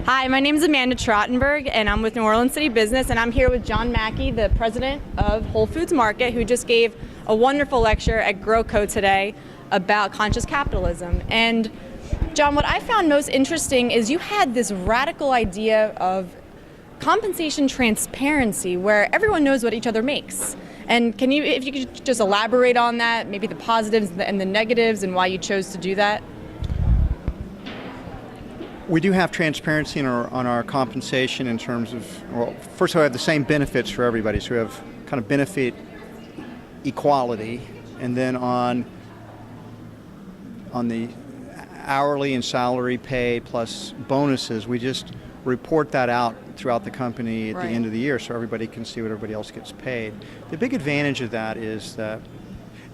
Hi, my name is Amanda Trottenberg, and I'm with New Orleans City Business, and I'm here with John Mackey, the president of Whole Foods Market, who just gave a wonderful lecture at GrowCO today about conscious capitalism. And John, what I found most interesting is you had this radical idea of compensation transparency, where everyone knows what each other makes. And if you could just elaborate on that, maybe the positives and the negatives, and why you chose to do that? We do have transparency on our compensation in terms of, well, first of all, we have the same benefits for everybody. So we have kind of benefit equality, and then on the hourly and salary pay plus bonuses, we just report that out throughout the company at the end of the year so everybody can see what everybody else gets paid. The big advantage of that is that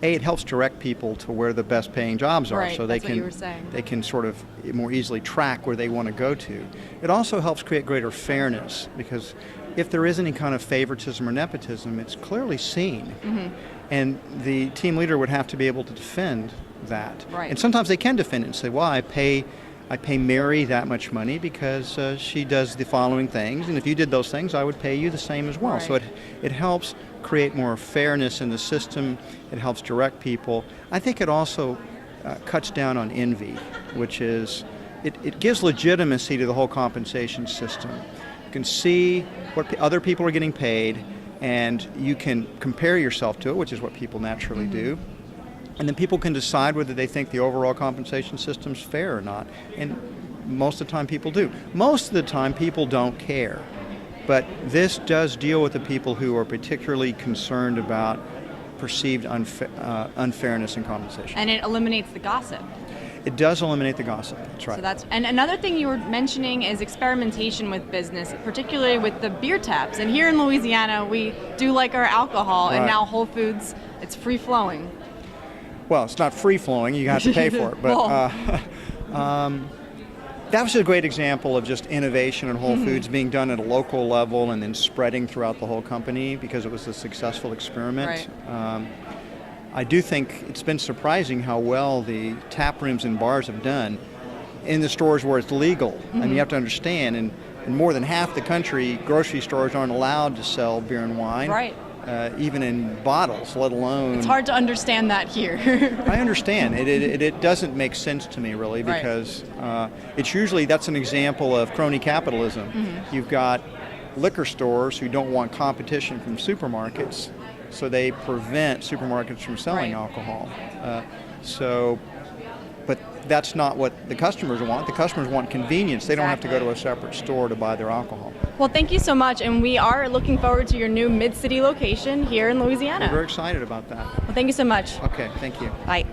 it helps direct people to where the best paying jobs are, so they can sort of more easily track where they want to go to. It also helps create greater fairness, because if there is any kind of favoritism or nepotism, it's clearly seen. And the team leader would have to be able to defend that. And sometimes they can defend it and say, well, I pay Mary that much money because she does the following things, and if you did those things, I would pay you the same as well. So it helps create more fairness in the system. It helps direct people. I think it also cuts down on envy, which is, it gives legitimacy to the whole compensation system. You can see what other people are getting paid, and you can compare yourself to it, which is what people naturally do. And then people can decide whether they think the overall compensation system's fair or not. And most of the time people do. Most of the time people don't care. But this does deal with the people who are particularly concerned about perceived unfairness in compensation. And it eliminates the gossip. It does eliminate the gossip, that's right. And another thing you were mentioning is experimentation with business, particularly with the beer taps. And here in Louisiana, we do like our alcohol, and now Whole Foods, it's free flowing. Well, it's not free flowing, you have to pay for it. But that was a great example of just innovation in Whole Foods being done at a local level and then spreading throughout the whole company because it was a successful experiment. I do think it's been surprising how well the tap rooms and bars have done in the stores where it's legal. And you have to understand, in more than half the country, grocery stores aren't allowed to sell beer and wine. Even in bottles, let alone... It's hard to understand that here. I understand. It doesn't make sense to me, really, because it's usually, that's an example of crony capitalism. You've got liquor stores who don't want competition from supermarkets, so they prevent supermarkets from selling alcohol. But that's not what the customers want. The customers want convenience. They don't have to go to a separate store to buy their alcohol. Well, thank you so much, and we are looking forward to your new mid-city location here in Louisiana. We're very excited about that. Well, thank you so much. Okay, thank you. Bye.